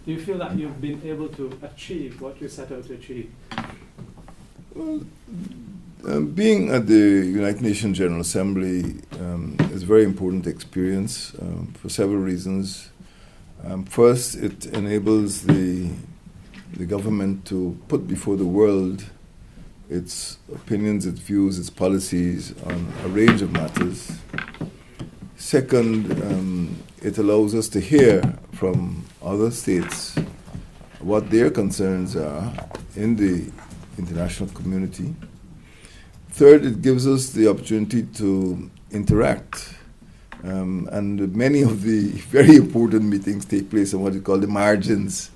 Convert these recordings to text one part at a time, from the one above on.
Do you feel that you've been able to achieve what you set out to achieve? Well, being at the United Nations General Assembly is a very important experience for several reasons. First, it enables the government to put before the world its opinions, its views, its policies on a range of matters. Second, it allows us to hear from other states what their concerns are in the international community. Third, it gives us the opportunity to interact. And many of the very important meetings take place on what we call the margins.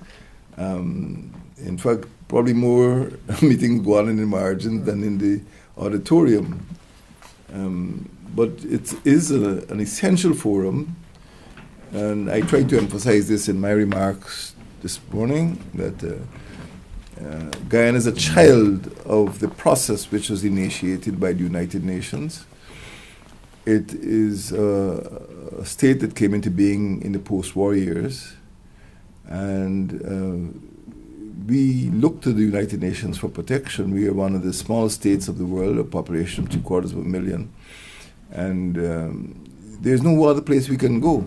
In fact, probably more meetings go on in the margins than in the auditorium. But it is an essential forum, and I tried to emphasize this in my remarks this morning, that Guyana is a child of the process which was initiated by the United Nations. It is a state that came into being in the post-war years, and we look to the United Nations for protection. We are one of the small states of the world, a population of 750,000, and there's no other place we can go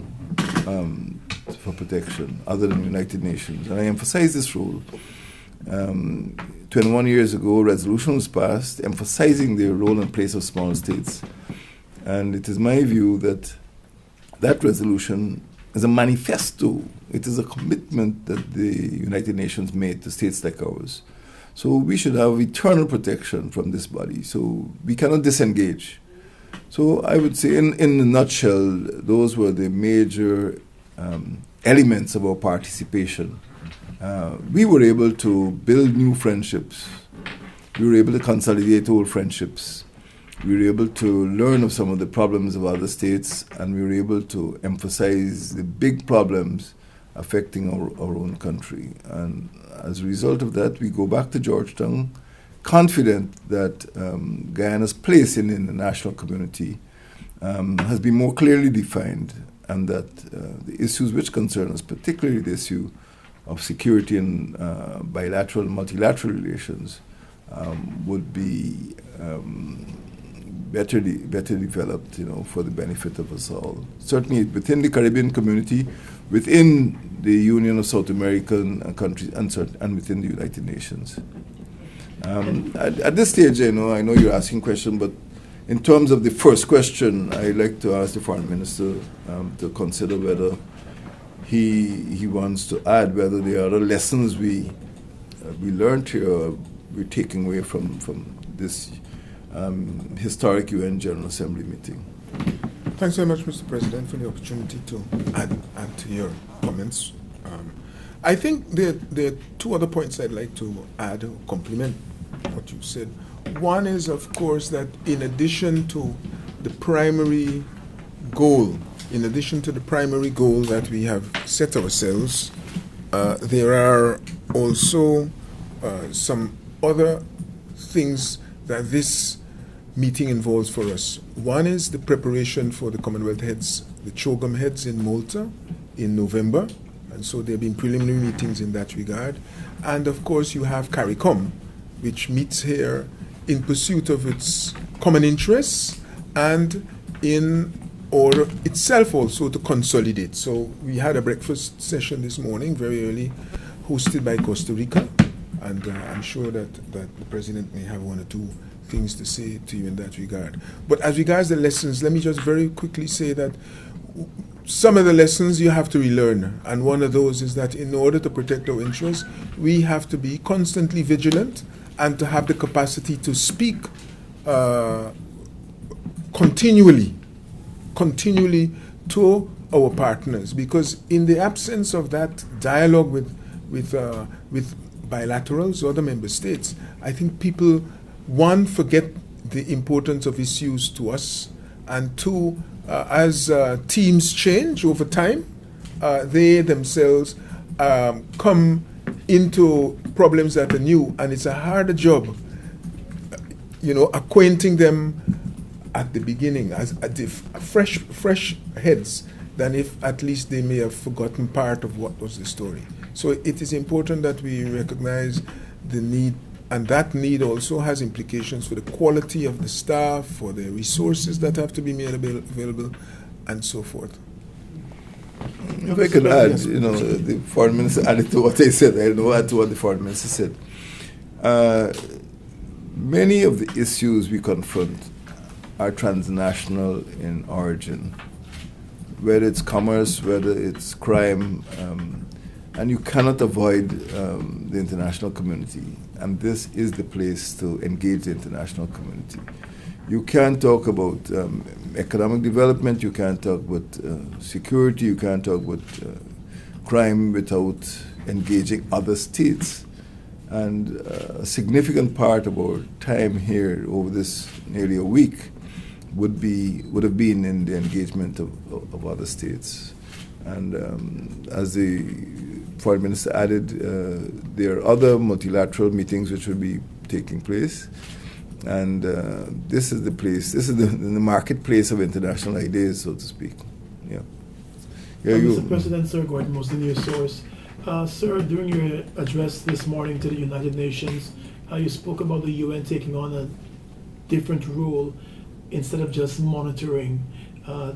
for protection other than the United Nations. And I emphasize this role. 21 years ago, a resolution was passed emphasizing the role and place of small states. And it is my view that that resolution is a manifesto. It is a commitment that the United Nations made to states like ours. So we should have eternal protection from this body. So we cannot disengage. So I would say, in a nutshell, those were the major elements of our participation. We were able to build new friendships. We were able to consolidate old friendships. We were able to learn of some of the problems of other states, and we were able to emphasize the big problems affecting our own country. And as a result of that, we go back to Georgetown confident that Guyana's place in the international community has been more clearly defined, and that the issues which concern us, particularly the issue of security and bilateral and multilateral relations, would be better developed, for the benefit of us all. Certainly within the Caribbean community, within the Union of South American countries, and within the United Nations. At this stage, I know you're asking questions, but in terms of the first question, I'd like to ask the Foreign Minister to consider whether he wants to add whether there are other lessons we learned here, or we're taking away from this historic UN General Assembly meeting. Thanks very much, Mr. President, for the opportunity to add to your comments. I think there are two other points I'd like to add or complement what you said. One is, of course, that in addition to the primary goal that we have set ourselves, there are also some other things that this meeting involves for us. One is the preparation for the Commonwealth heads, the CHOGM heads in Malta in November, and so there have been preliminary meetings in that regard. And of course you have CARICOM, which meets here in pursuit of its common interests and in order itself also to consolidate. So we had a breakfast session this morning, very early, hosted by Costa Rica, and I'm sure that the President may have one or two things to say to you in that regard. But as regards the lessons, let me just very quickly say that some of the lessons you have to relearn, and one of those is that in order to protect our interests, we have to be constantly vigilant and to have the capacity to speak continually to our partners, because in the absence of that dialogue with bilaterals or the member states, I think people, one, forget the importance of issues to us, and two, as teams change over time, they themselves come into problems that are new, and it's a harder job, acquainting them at the beginning as fresh heads than if at least they may have forgotten part of what was the story. So it is important that we recognize the need, and that need also has implications for the quality of the staff, for the resources that have to be made available, and so forth. If I could add, the foreign minister added to what I said. I know add to what the foreign minister said. Many of the issues we confront are transnational in origin, whether it's commerce, whether it's crime, and you cannot avoid the international community. And this is the place to engage the international community. You can't talk about economic development, you can't talk about security, you can't talk about crime without engaging other states. And a significant part of our time here over this nearly a week would have been in the engagement of other states. And as the foreign minister added, there are other multilateral meetings which will be taking place. And this is the place, this is the marketplace of international ideas, so to speak. Yeah. Mr. President, Sir Gordon, mostly news source. Sir, during your address this morning to the United Nations, you spoke about the UN taking on a different role instead of just monitoring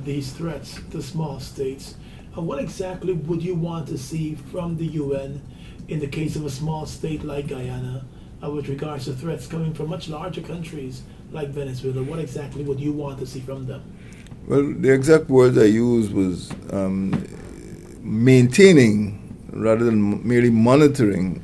these threats to small states. What exactly would you want to see from the UN in the case of a small state like Guyana with regards to threats coming from much larger countries like Venezuela? What exactly would you want to see from them? Well, the exact words I used was maintaining rather than merely monitoring.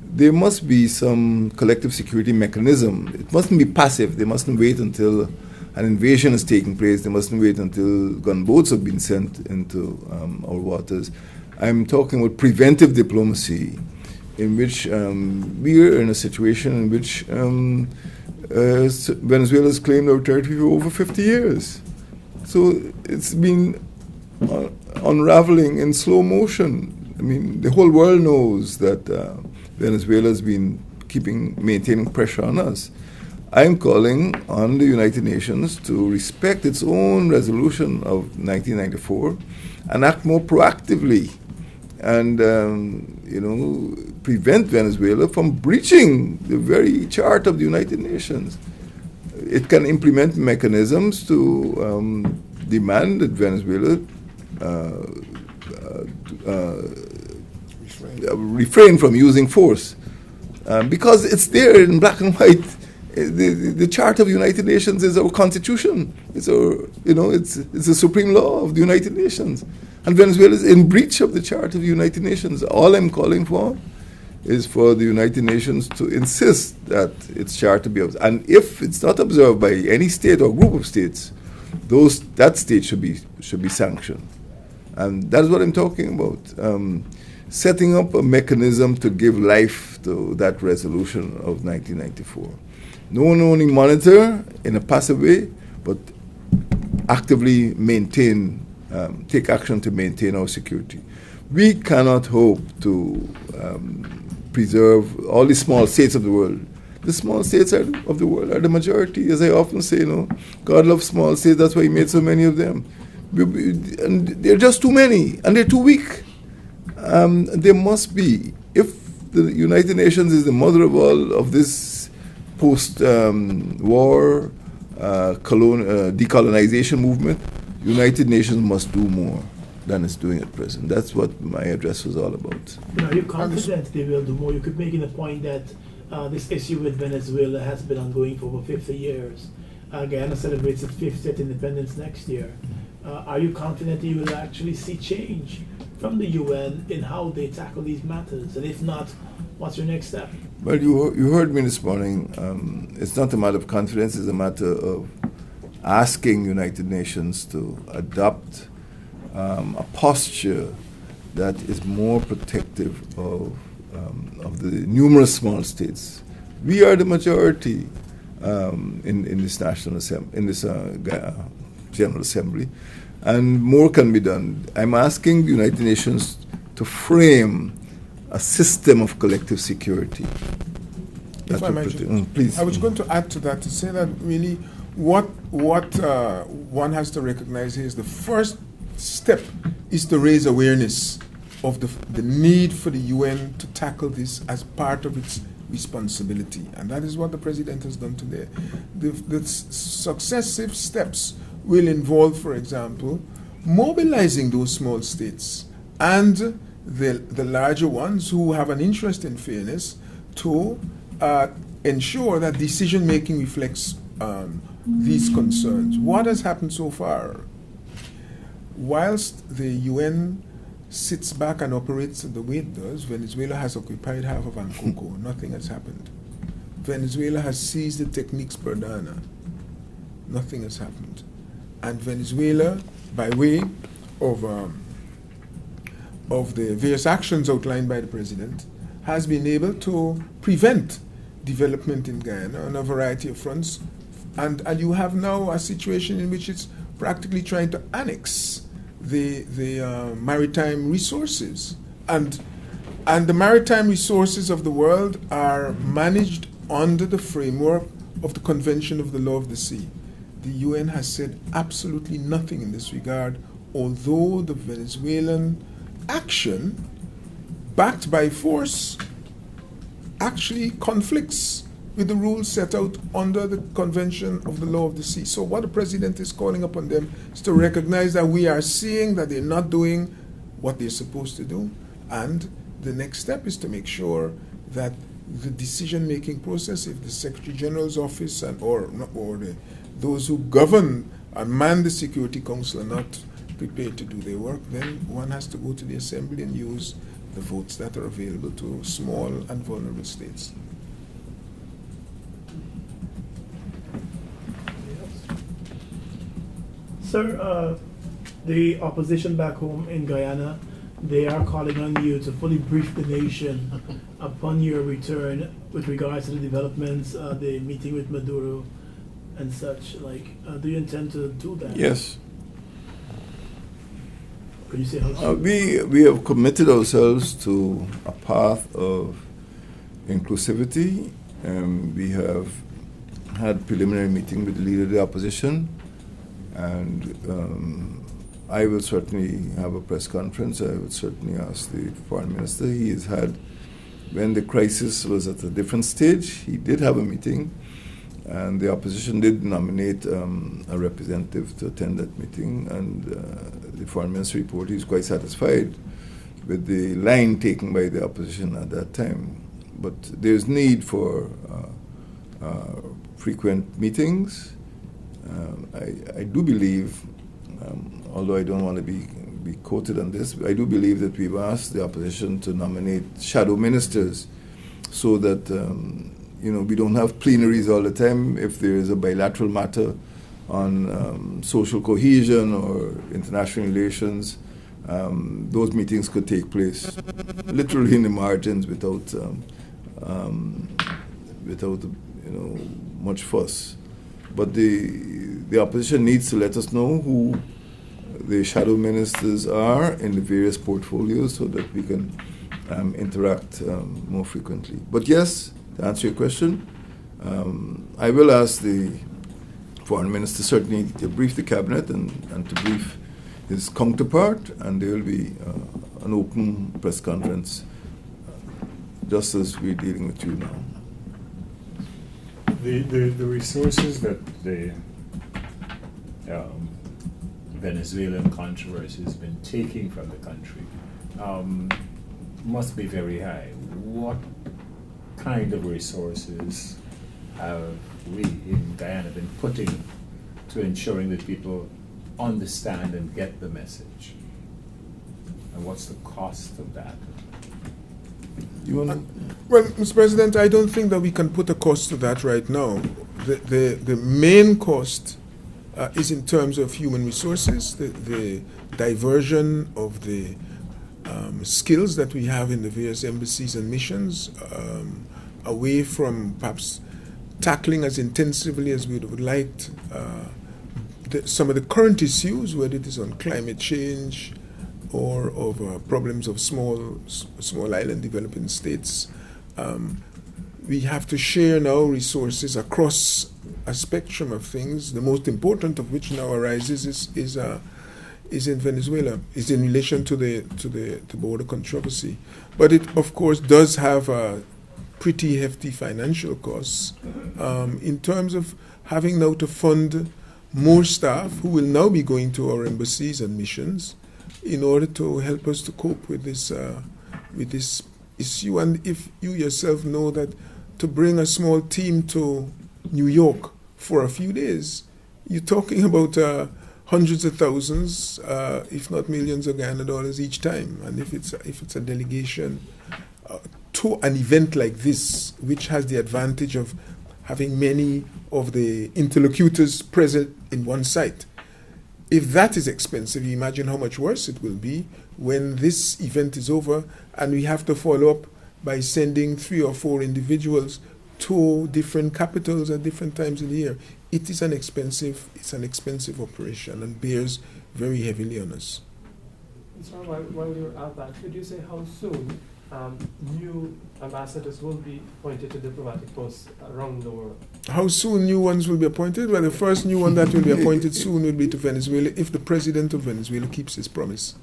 There must be some collective security mechanism. It mustn't be passive. They mustn't wait until an invasion is taking place. They mustn't wait until gunboats have been sent into our waters. I'm talking about preventive diplomacy, in which we are in a situation in which Venezuela has claimed our territory for over 50 years. So it's been unraveling in slow motion. I mean, the whole world knows that Venezuela has been maintaining pressure on us. I'm calling on the United Nations to respect its own resolution of 1994 and act more proactively and, prevent Venezuela from breaching the very chart of the United Nations. It can implement mechanisms to demand that Venezuela refrain from using force, because it's there in black and white. The Charter of the United Nations is our constitution. It's our, it's the supreme law of the United Nations, and Venezuela is in breach of the Charter of the United Nations. All I'm calling for is for the United Nations to insist that its charter be observed, and if it's not observed by any state or group of states, that state should be sanctioned. And that's what I'm talking about. Setting up a mechanism to give life to that resolution of 1994. No one only monitor in a passive way, but actively take action to maintain our security. We cannot hope to preserve all the small states of the world. The small states of the world are the majority. As I often say, God loves small states, that's why he made so many of them. And they're just too many, and they're too weak. There must be, if the United Nations is the mother of all of this post-war decolonization movement, United Nations must do more than it's doing at present. That's what my address was all about. Are you confident they will do more? You could make it a point that this issue with Venezuela has been ongoing for over 50 years. Guyana celebrates its 50th independence next year. Are you confident you will actually see change from the UN in how they tackle these matters? And if not, what's your next step? Well, you heard me this morning. It's not a matter of confidence, it's a matter of asking United Nations to adopt a posture that is more protective of the numerous small states. We are the majority in this National Assembly, in this General Assembly, and more can be done. I'm asking the United Nations to frame a system of collective security. If I might, please. I was going to add to that to say that really what one has to recognize here is the first step is to raise awareness of the need for the UN to tackle this as part of its responsibility. And that is what the President has done today. The successive steps will involve, for example, mobilizing those small states and the larger ones who have an interest in fairness to ensure that decision-making reflects these concerns. What has happened so far? Whilst the UN sits back and operates the way it does, Venezuela has occupied half of Ancoco. Nothing has happened. Venezuela has seized the techniques per Dana. Nothing has happened. And Venezuela, by way of the various actions outlined by the President, has been able to prevent development in Guyana on a variety of fronts. And you have now a situation in which it's practically trying to annex the maritime resources. And the maritime resources of the world are managed under the framework of the Convention of the Law of the Sea. The UN has said absolutely nothing in this regard, although the Venezuelan action, backed by force, actually conflicts with the rules set out under the Convention of the Law of the Sea. So what the President is calling upon them is to recognize that we are seeing that they're not doing what they're supposed to do, and the next step is to make sure that the decision-making process, if the Secretary General's office or those who govern and man the Security Council are not prepared to do their work, then one has to go to the Assembly and use the votes that are available to small and vulnerable states. Sir, the opposition back home in Guyana, they are calling on you to fully brief the nation upon your return with regards to the developments, the meeting with Maduro and such. Do you intend to do that? Yes. Could you say how soon? We have committed ourselves to a path of inclusivity. We have had preliminary meeting with the leader of the opposition, and I will certainly have a press conference. I would certainly ask the foreign minister. He has had, when the crisis was at a different stage, he did have a meeting, and the opposition did nominate a representative to attend that meeting, and the foreign minister reported he was quite satisfied with the line taken by the opposition at that time. But there's need for frequent meetings. I do believe, although I don't want to be quoted on this, I do believe that we've asked the opposition to nominate shadow ministers so that we don't have plenaries all the time. If there is a bilateral matter on social cohesion or international relations, those meetings could take place literally in the margins without much fuss. But the opposition needs to let us know who the shadow ministers are in the various portfolios so that we can interact more frequently. But yes, to answer your question, I will ask the foreign minister certainly to brief the cabinet and to brief his counterpart, and there will be an open press conference, just as we're dealing with you now. The resources that the Venezuelan controversy has been taking from the country must be very high. What kind of resources have we in Guyana been putting to ensuring that people understand and get the message? And what's the cost of that? Well, Mr. President, I don't think that we can put a cost to that right now. The main cost is in terms of human resources, the diversion of the skills that we have in the various embassies and missions away from perhaps tackling as intensively as we would like some of the current issues, whether it is on climate change or of problems of small island developing states. We have to share now resources across a spectrum of things. The most important of which now arises is in Venezuela, is in relation to the border controversy. But it, of course, does have pretty hefty financial costs in terms of having now to fund more staff who will now be going to our embassies and missions in order to help us to cope with this issue. And if you yourself know that to bring a small team to New York for a few days, you're talking about hundreds of thousands, if not millions of Guyana dollars each time. And if it's a delegation to an event like this, which has the advantage of having many of the interlocutors present in one site, if that is expensive, you imagine how much worse it will be when this event is over and we have to follow up by sending 3 or 4 individuals to different capitals at different times of the year. It's an expensive operation and bears very heavily on us. So while you're at that, could you say how soon new ambassadors will be appointed to diplomatic posts around the world? How soon new ones will be appointed? Well, the first new one that will be appointed soon will be to Venezuela, if the president of Venezuela keeps his promise.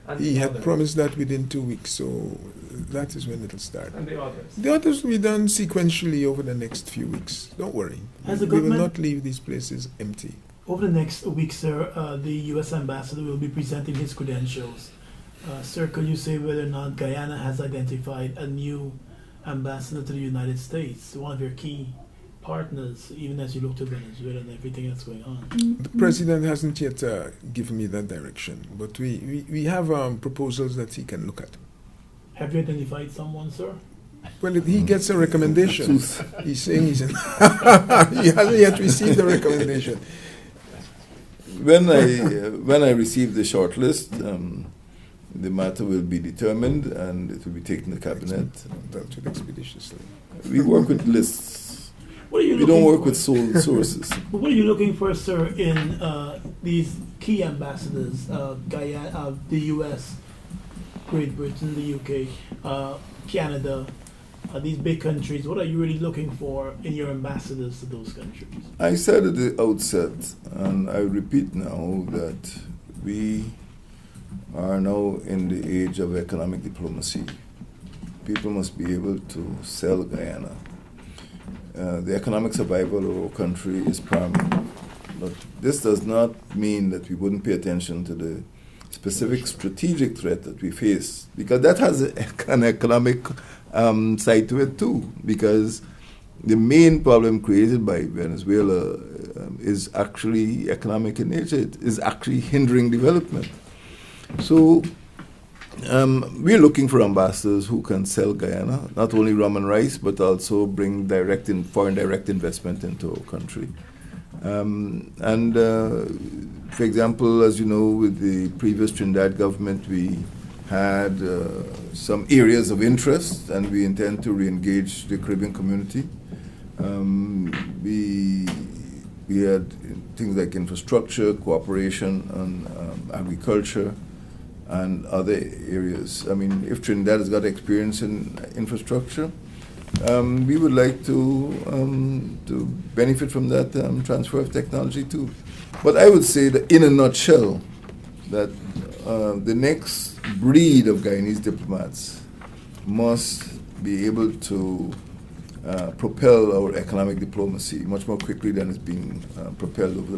And He had promised that within 2 weeks, so that is when it'll start. And the others? The others will be done sequentially over the next few weeks. Don't worry. Has the We will government- not leave these places empty. Over the next week, sir, the U.S. ambassador will be presenting his credentials. Sir, could you say whether or not Guyana has identified a new ambassador to the United States, one of your key partners, even as you look to Venezuela and everything that's going on? The president hasn't yet given me that direction, but we have proposals that he can look at. Have you identified someone, sir? Well, he gets a recommendation. He's saying he hasn't yet received the recommendation. When I receive the shortlist, the matter will be determined and it will be taken to cabinet. Dealt with expeditiously. We work with lists. What are you We don't looking work for? with sole sources. But what are you looking for, sir, in these key ambassadors, Guyana, the U.S., Great Britain, the UK, Canada, these big countries? What are you really looking for in your ambassadors to those countries? I said at the outset, and I repeat now, that we are now in the age of economic diplomacy. People must be able to sell Guyana. The economic survival of our country is paramount. But this does not mean that we wouldn't pay attention to the specific strategic threat that we face, because that has an economic side to it too, because the main problem created by Venezuela is actually economic in nature. It is actually hindering development. So we're looking for ambassadors who can sell Guyana, not only rum and rice, but also bring foreign direct investment into our country. For example, as you know, with the previous Trinidad government, we had some areas of interest, and we intend to re-engage the Caribbean community. We had things like infrastructure, cooperation on agriculture, and other areas. I mean, if Trinidad has got experience in infrastructure, we would like to benefit from that transfer of technology too. But I would say that in a nutshell, that the next breed of Guyanese diplomats must be able to propel our economic diplomacy much more quickly than it's being propelled over the last